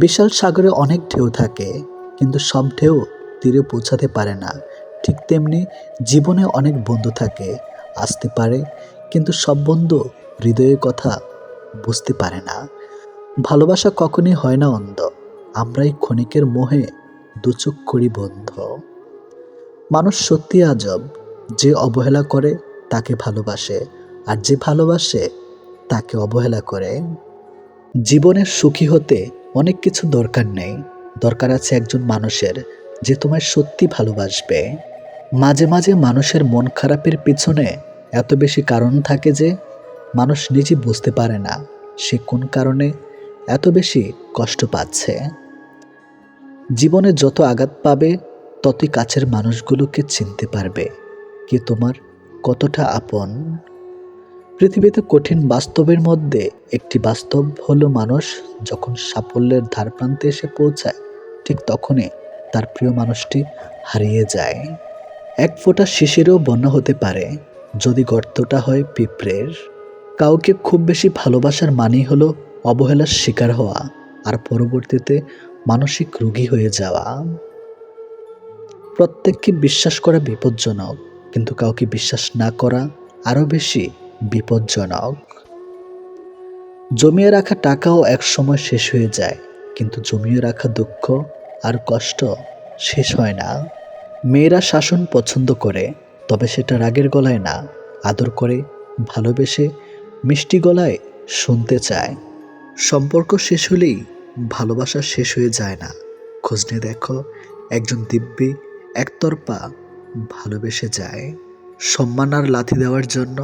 বিশাল সাগরে অনেক ঢেউ থাকে, কিন্তু সব ঢেউ তীরে পৌঁছাতে পারে না। ঠিক তেমনি জীবনে অনেক বন্ধু থাকে, আসতে পারে, কিন্তু সব বন্ধু হৃদয়ের কথা বুঝতে পারে না। ভালোবাসা কখনই হয় না অন্ধ, আমরাই ক্ষণিকের মোহে দুচোখ করি বন্ধ। মানুষ সত্যি আজব, যে অবহেলা করে তাকে ভালোবাসে, আর যে ভালোবাসে তাকে অবহেলা করে। জীবনের সুখী হতে অনেক কিছু দরকার নেই, দরকার আছে একজন মানুষের যে তোমায় সত্যি ভালোবাসবে। মাঝে মাঝে মানুষের মন খারাপের পিছনে এত বেশি কারণ থাকে যে মানুষ নিজে বুঝতে পারে না সে কোন কারণে এত বেশি কষ্ট পাচ্ছে। জীবনে যত আঘাত পাবে, ততই কাছের মানুষগুলোকে চিনতে পারবে কে তোমার কতটা আপন। পৃথিবীতে কঠিন বাস্তবের মধ্যে একটি বাস্তব হলো, মানুষ যখন সাফল্যের ধারপ্রান্তে এসে পৌঁছায়, ঠিক তখনই তার প্রিয় মানুষটি হারিয়ে যায়। এক ফোঁটা শিশিরেও বন্যা হতে পারে যদি গর্তটা হয় পিঁপড়ের। কাউকে খুব বেশি ভালোবাসার মানেই হলো অবহেলার শিকার হওয়া, আর পরবর্তীতে মানসিক রোগী হয়ে যাওয়া। প্রত্যেককে বিশ্বাস করা বিপজ্জনক, কিন্তু কাউকে বিশ্বাস না করা আরও বেশি বিপজ্জনক। জমিয়ে রাখা টাকাও একসময় শেষ হয়ে যায়, কিন্তু জমিয়ে রাখা দুঃখ আর কষ্ট শেষ হয় না। মেয়েরা শাসন পছন্দ করে, তবে সেটা রাগের গলায় না, আদর করে, ভালোবেসে, মিষ্টি গলায় শুনতে চায়। সম্পর্ক শেষ হলেই ভালোবাসা শেষ হয়ে যায় না। খোঁজ নিয়ে দেখো, একজন দিব্যি একতরফা ভালোবেসে যায়। সম্মান আর লাথি দেওয়ার জন্য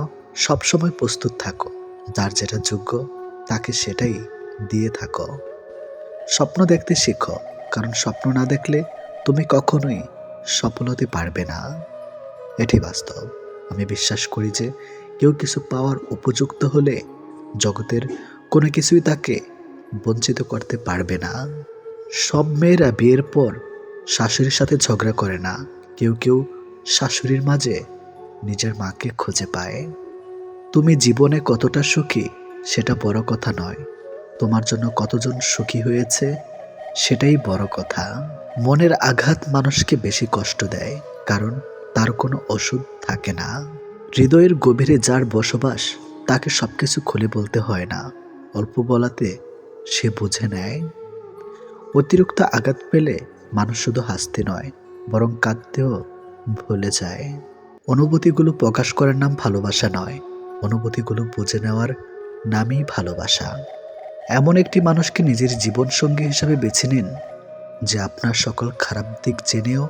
সবসময় প্রস্তুত থাকো, যার যেটা যোগ্য তাকে সেটাই দিয়ে থাকো। স্বপ্ন দেখতে শেখো, কারণ স্বপ্ন না দেখলে তুমি কখনোই সফল হতে পারবে না। এটি বাস্তব। আমি বিশ্বাস করি যে কেউ কিছু পাওয়ার উপযুক্ত হলে জগতের কোনো কিছুই তাকে বঞ্চিত করতে পারবে না। সব মেয়েরা বিয়ের পর শাশুড়ির সাথে ঝগড়া করে না, কেউ কেউ শাশুড়ির মাঝে নিজের মাকে খুঁজে পায়। তুমি জীবনে কতটা সুখী সেটা বড় কথা নয়, তোমার জন্য কতজন সুখী হয়েছে সেটাই বড় কথা। মনের আঘাত মানুষকে বেশি কষ্ট দেয়, কারণ তার কোনো ওষুধ থাকে না। হৃদয়ের গভীরে যার বসবাস, তাকে সবকিছু খুলে বলতে হয় না, অল্প বলাতে সে বুঝে নেয়। অতিরিক্ত আঘাত পেলে মানুষ শুধু হাসতে নয়, বরং কাঁদতেও ভুলে যায়। অনুভূতিগুলো প্রকাশ করার নাম ভালোবাসা নয়, অনুভূতিগুলো বুঝে নেওয়ার নামই ভালোবাসা। এমন একটি মানুষকে নিজের জীবনসঙ্গী হিসাবে বেছে নিন, যে আপনার সকল খারাপ দিক জেনেও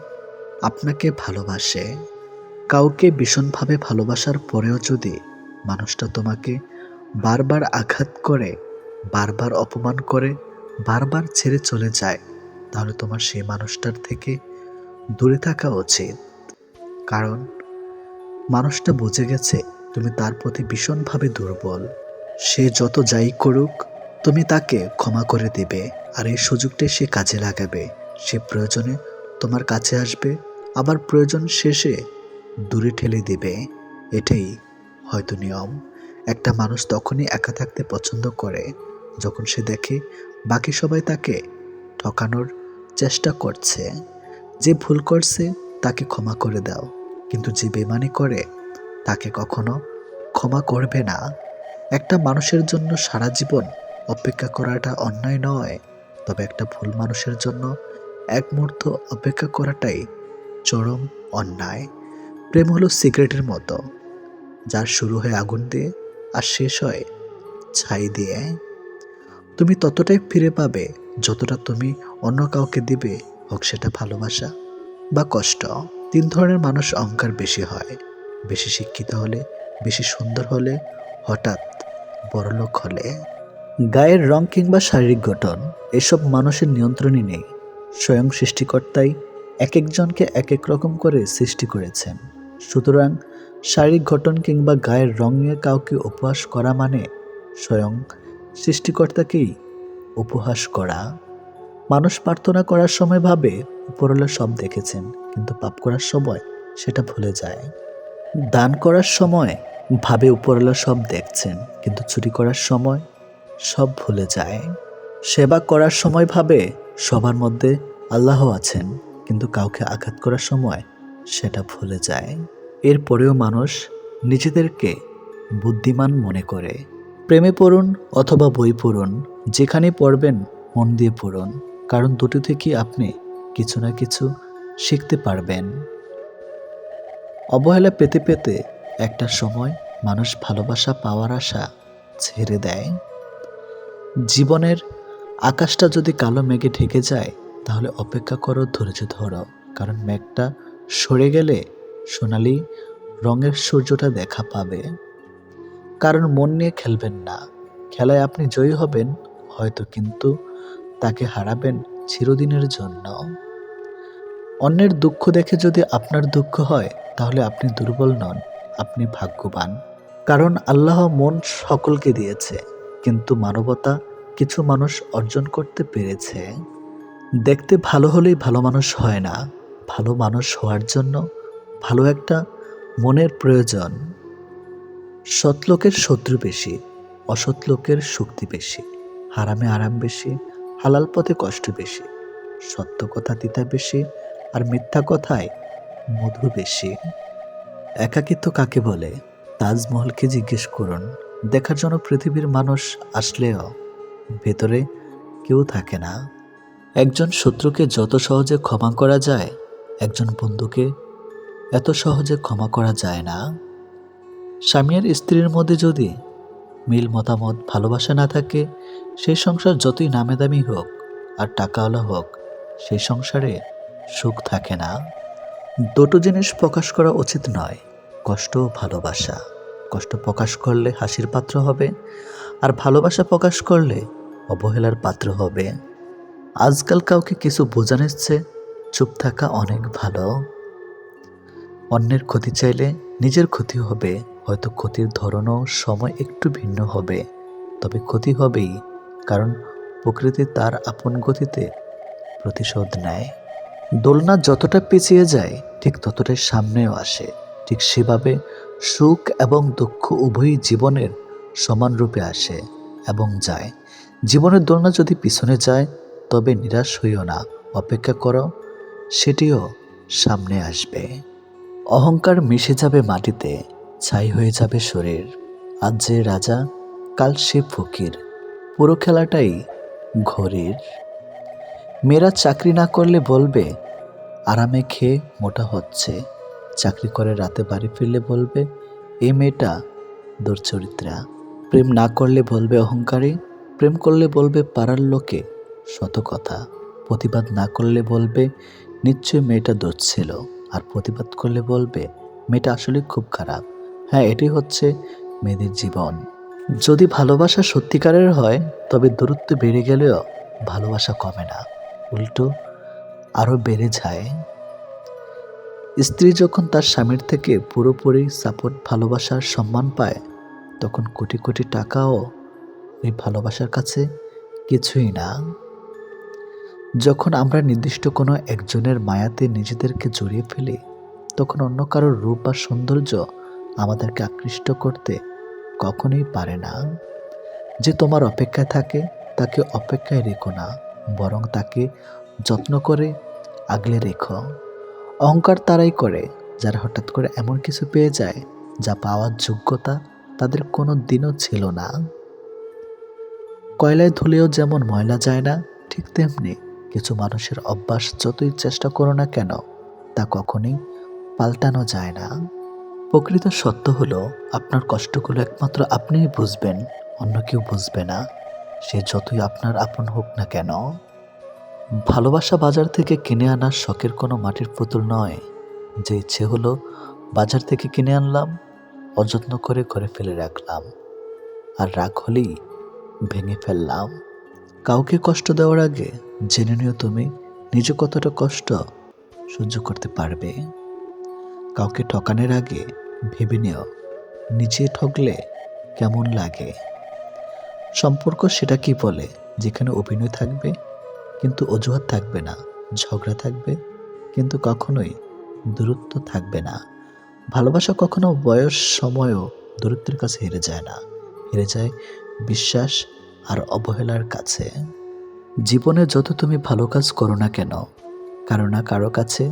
আপনাকে ভালোবাসে। কাউকে ভীষণভাবে ভালোবাসার পরেও যদি মানুষটা তোমাকে বারবার আঘাত করে, বারবার অপমান করে, বারবার ছেড়ে চলে যায়, তাহলে তোমার সেই মানুষটার থেকে দূরে থাকা উচিত। কারণ মানুষটা বুঝে গেছে তুমি তার প্রতি ভীষণভাবে দুর্বল। সে যত যাই করুক, তুমি তাকে ক্ষমা করে দেবে, আর এই সুযোগটাই সে কাজে লাগাবে। সে প্রয়োজনে তোমার কাছে আসবে, আবার প্রয়োজন শেষে দূরে ঠেলে দিবে। এটাই হয়তো নিয়ম। একটা মানুষ তখনই একা থাকতে পছন্দ করে যখন সে দেখে বাকি সবাই তাকে ঠকানোর চেষ্টা করছে। যে ভুল করছে তাকে ক্ষমা করে দাও, কিন্তু যে বেইমানি করে তাকে কখনো ক্ষমা করবে না। একটা মানুষের জন্য সারা জীবন অপেক্ষা করাটা অন্যায় নয়, তবে একটা ভুল মানুষের জন্য এক মুহূর্ত অপেক্ষা করাটাই চরম অন্যায়। প্রেম হলো সিগারেটের মতো, যার শুরু হয় আগুন দিয়ে আর শেষ হয় ছাই দিয়ে। তুমি ততটাই ফিরে পাবে যতটা তুমি অন্য কাউকে দিবে, হোক সেটা ভালোবাসা বা কষ্ট। 3 ধরনের মানুষ অহংকার বেশি হয়: বেশি শিক্ষিত হলে, বেশি সুন্দর হলে, হঠাৎ বড়লোক হলে। গায়ের রং কিংবা শারীরিক গঠন এসব মানুষের নিয়ন্ত্রণই নেই। স্বয়ং সৃষ্টিকর্তাই এক একজনকে এক এক রকম করে সৃষ্টি করেছেন। সুতরাং শারীরিক গঠন কিংবা গায়ের রং নিয়ে কাউকে উপহাস করা মানে স্বয়ং সৃষ্টিকর্তাকেই উপহাস করা। মানুষ প্রার্থনা করার সময় ভাবে উপরওয়ালা সব দেখেছেন, কিন্তু পাপ করার সময় সেটা ভুলে যায়। দান করার সময় ভাবে উপরওয়ালা সব দেখছেন, কিন্তু চুরি করার সময় সব ভুলে যায়। সেবা করার সময় ভাবে সবার মধ্যে আল্লাহ আছেন, কিন্তু কাউকে আঘাত করার সময় সেটা ভুলে যায়। এরপরেও মানুষ নিজেদেরকে বুদ্ধিমান মনে করে। প্রেমে পড়ুন অথবা বই পড়ুন, যেখানে পড়বেন মন দিয়ে পড়ুন, কারণ দুটো থেকে আপনি কিছু না কিছু শিখতে পারবেন। অবহেলা পেতে পেতে একটা সময় মানুষ ভালোবাসা পাওয়ার আশা ছেড়ে দেয়। জীবনের আকাশটা যদি কালো মেঘে ঢেকে যায়, তাহলে অপেক্ষা করো, ধৈর্য ধরো, কারণ মেঘটা সরে গেলে সোনালি রঙের সূর্যটা দেখা পাবে। কারণ মন নিয়ে খেলবেন না। খেলায় আপনি জয়ী হবেন হয়তো, কিন্তু তাকে হারাবেন চিরদিনের জন্য। অন্যের দুঃখ দেখে যদি আপনার দুঃখ হয়, তাহলে আপনি দুর্বল নন, আপনি ভাগ্যবান। কারণ আল্লাহ মন সকলকে দিয়েছে, কিন্তু মানবতা কিছু মানুষ অর্জন করতে পেরেছে। দেখতে ভালো হলেই ভালো মানুষ হয় না। ভালো মানুষ হওয়ার জন্য ভালো একটা মনের প্রয়োজন। সৎ লোকের শত্রু বেশি, অসৎ লোকের শক্তি বেশি। হারামে আরাম বেশি, হালাল পথে কষ্ট বেশি। সত্য কথা তিতা বেশি, আর মিথ্যা কথায় মধু বেশি। একাকিত্ব কাকে বলে? তাজমহলকে জিজ্ঞেস করুন। দেখার জন্য পৃথিবীর মানুষ আসলেও ভেতরে কেউ থাকে না। একজন শত্রুকে যত সহজে ক্ষমা করা যায়, একজন বন্ধুকে এত সহজে ক্ষমা করা যায় না। স্বামী আর স্ত্রীর মধ্যে যদি মিল, মতামত, ভালোবাসা না থাকে, সেই সংসার যতই নামে দামি হোক আর টাকাওয়ালা হোক, সেই সংসারে সুখ থাকে না। দুটো জিনিস প্রকাশ করা উচিত নয়: কষ্ট ও ভালোবাসা। কষ্ট প্রকাশ করলে হাসির পাত্র হবে, আর ভালোবাসা প্রকাশ করলে অবহেলার পাত্র হবে। আজকাল কাউকে কিছু বোঝানোর চেয়ে চুপ থাকা অনেক ভালো। অন্যের ক্ষতি চাইলে নিজের ক্ষতি হবে, হয়তো ক্ষতির ধরনও সময় একটু ভিন্ন হবে, তবে ক্ষতি হবেই। কারণ প্রকৃতি তার আপন গতিতে প্রতিশোধ নেয়। দোলনা যতটা পিছিয়ে যায়, ঠিক ততটাই সামনেও আসে। ঠিক সেভাবে সুখ এবং দুঃখ উভয়ই জীবনের সমান রূপে আসে এবং যায়। জীবনের দোলনা যদি পিছনে যায়, তবে নিরাশ হইও না, অপেক্ষা করো, সেটিও সামনে আসবে। অহংকার মিশে যাবে মাটিতে, ছাই হয়ে যাবে শরীর। আজ যে রাজা, কাল সে ফকির। পুরো খেলাটাই ঘড়ির। মেয়েরা চাকরি না করলে বলবে আরামে খেয়ে মোটা হচ্ছে, চাকরি করে রাতে বাড়ি ফিরলে বলবে এই মেয়েটা দুর্চরিত্রা। প্রেম না করলে বলবে অহংকারী, প্রেম করলে বলবে পাড়ার লোকে শত কথা, প্রতিবাদ না করলে বলবে নিশ্চয়ই মেয়েটা দোষ ছিল, আর প্রতিবাদ করলে বলবে মেয়েটা আসলে খুব খারাপ। হ্যাঁ, এটি হচ্ছে মেয়েদের জীবন। যদি ভালোবাসা সত্যিকারের হয় তবে দূরত্ব বেড়ে গেলেও ভালোবাসা কমে না, উল্টো আরও বেড়ে যায়। স্ত্রী যখন তার স্বামীর থেকে পুরোপুরি সাপোর্ট, ভালোবাসার সম্মান পায়, তখন কোটি কোটি টাকাও ওই ভালোবাসার কাছে কিছুই না। যখন আমরা নির্দিষ্ট কোনো একজনের মায়াতে নিজেদেরকে জড়িয়ে ফেলি, তখন অন্য কারোর রূপ বা সৌন্দর্য আমাদেরকে আকৃষ্ট করতে কখনোই পারে না। যে তোমার অপেক্ষায় থাকে তাকে অপেক্ষায় রেখো না, বরং তাকে যত্ন করে আগলে রেখো। অহংকার তারাই করে যারা হঠাৎ করে এমন কিছু পেয়ে যায় যা পাওয়ার যোগ্যতা তাদের কোনো দিনও ছিল না। কয়লায় ধুলেও যেমন ময়লা যায় না, ঠিক তেমনি কিছু মানুষের অভ্যাস যতই চেষ্টা করো না কেন তা কখনোই পাল্টানো যায় না। প্রকৃত সত্য হলো আপনার কষ্টগুলো একমাত্র আপনিই বুঝবেন, অন্য কেউ বুঝবে না, সে যতই আপনার আপন হোক না কেন। ভালোবাসা বাজার থেকে কিনে আনা শখের কোনো মাটির পুতুল নয়, যে ইচ্ছে হলো বাজার থেকে কিনে আনলাম, অযত্ন করে ঘরে ফেলে রাখলাম, আর রাগ হলেই ভেঙে ফেললাম। কাউকে কষ্ট দেওয়ার আগে জেনে নিও তুমি নিজে কতটা কষ্ট সহ্য করতে পারবে। কাউকে ঠকানোর আগে ভেবে নিও নিজে ঠকলে কেমন লাগে। সম্পর্ক সেটা কি বলে যেখানে অভিনয় থাকবে কিন্তু অজুহাত থাকবে না, ঝগড়া থাকবে কিন্তু কখনোই দূরত্ব থাকবে না। ভালোবাসা কখনো বয়স, সময়ও দূরত্বের কাছে হেরে যায় না, হেরে যায় বিশ্বাস আর অবহেলার কাছে। জীবনে যত তুমি ভালো কাজ করো না কেন, কারো না কারো কাছে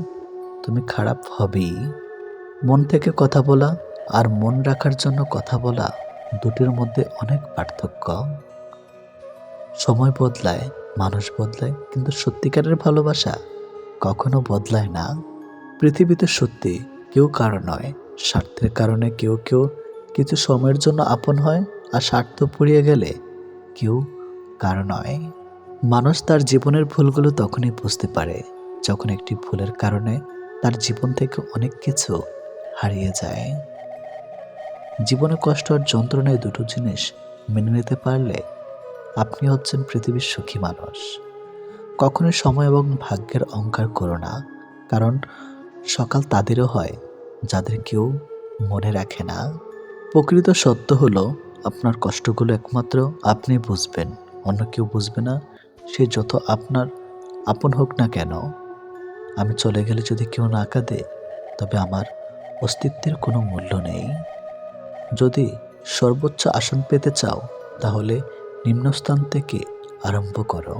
তুমি খারাপ হবেই। মন থেকে কথা বলা আর মন রাখার জন্য কথা বলা, দুটির মধ্যে অনেক পার্থক্য। সময় বদলায়, মানুষ বদলায়, কিন্তু সত্যিকারের ভালোবাসা কখনো বদলায় না। পৃথিবীতে সত্যি কেউ কারো নয়, স্বার্থের কারণে কেউ কেউ কিছু সময়ের জন্য আপন হয়, আর স্বার্থ পুড়িয়ে গেলে কেউ কারো নয়। মানুষ তার জীবনের ভুলগুলো তখনই বুঝতে পারে যখন একটি ভুলের কারণে তার জীবন থেকে অনেক কিছু হারিয়ে যায়। জীবনে কষ্ট আর যন্ত্রণায় দুটো জিনিস মেনে নিতে পারলে আপনি হচ্ছেন পৃথিবীর সুখী মানুষ। কখনোই সময় এবং ভাগ্যের অহংকার করো না, কারণ সকাল তাদেরও হয় যাদের কেউ মনে রাখে না। প্রকৃত সত্য হলো আপনার কষ্টগুলো একমাত্র আপনি বুঝবেন, অন্য কেউ বুঝবে না, সে যত আপনার আপন হোক না কেন। আমি চলে গেলে যদি কেউ না কাঁদে তবে আমার অস্তিত্বের কোনো মূল্য নেই। যদি সর্বোচ্চ আসন পেতে চাও তাহলে নিম্নস্থান থেকে আরম্ভ করো।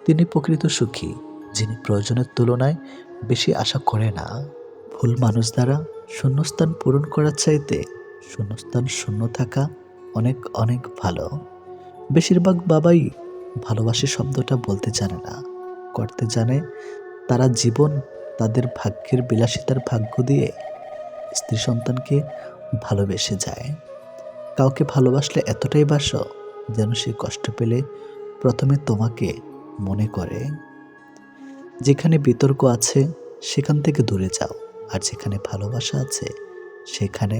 তিনি প্রকৃত সুখী যিনি প্রয়োজনের তুলনায় বেশি আশা করে না। ভুল মানুষ দ্বারা শূন্যস্থান পূরণ করার চাইতে শূন্যস্থান শূন্য থাকা অনেক অনেক ভালো। বেশিরভাগ বাবাই ভালোবাসি শব্দটা বলতে জানে না, করতে জানে। তারা জীবন তাদের ভাগ্যের বিলাসিতার ভাগ্য দিয়ে স্ত্রী সন্তানকে ভালোবেসে যায়। কাউকে ভালোবাসলে এতটাই বাসো যেন সে কষ্ট পেলে প্রথমে তোমাকে মনে করে। যেখানে বিতর্ক আছে সেখান থেকে দূরে যাও, আর যেখানে ভালোবাসা আছে সেখানে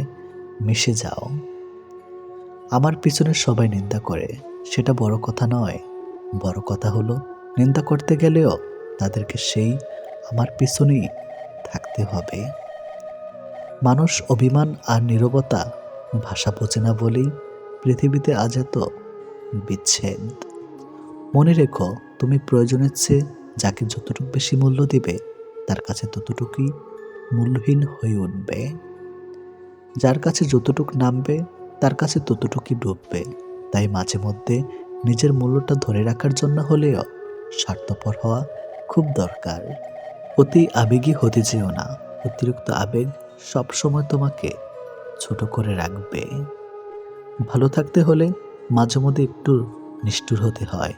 মিশে যাও। আমার পিছনে সবাই নিন্দা করে, সেটা বড় কথা নয়। বড় কথা হলো নিন্দা করতে গেলেও তাদেরকে সেই আমার পিছনেই থাকতে হবে। মানুষ অভিমান আর নীরবতা ভাষা বোঝে না বলেই পৃথিবীতে আজ এত বিচ্ছেদ। মনে রেখো, তুমি প্রয়োজনের চেয়ে যাকে যতটুকু বেশি মূল্য দিবে তার কাছে ততটুকুই মূল্যহীন হয়ে উঠবে। যার কাছে যতটুকু নামবে তার কাছে ততটুকুই ডুববে। তাই মাঝে মধ্যে নিজের মূল্যটা ধরে রাখার জন্য হলেও স্বার্থপর হওয়া খুব দরকার। অতি আবেগী হতে যেও না, অতিরিক্ত আবেগ সবসময় তোমাকে ছোট করে রাখবে। ভালো থাকতে হলে মাঝে মধ্যে একটু নিষ্ঠুর হতে হয়,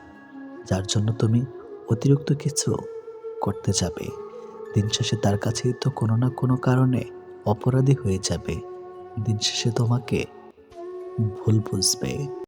যার জন্য তুমি অতিরিক্ত কিছু করতে যাবে। দিন শেষে তার কাছেই তো কোনো না কোনো কারণে অপরাধী হয়ে যাবে। দিন শেষে তোমাকে ভুল বুঝবে।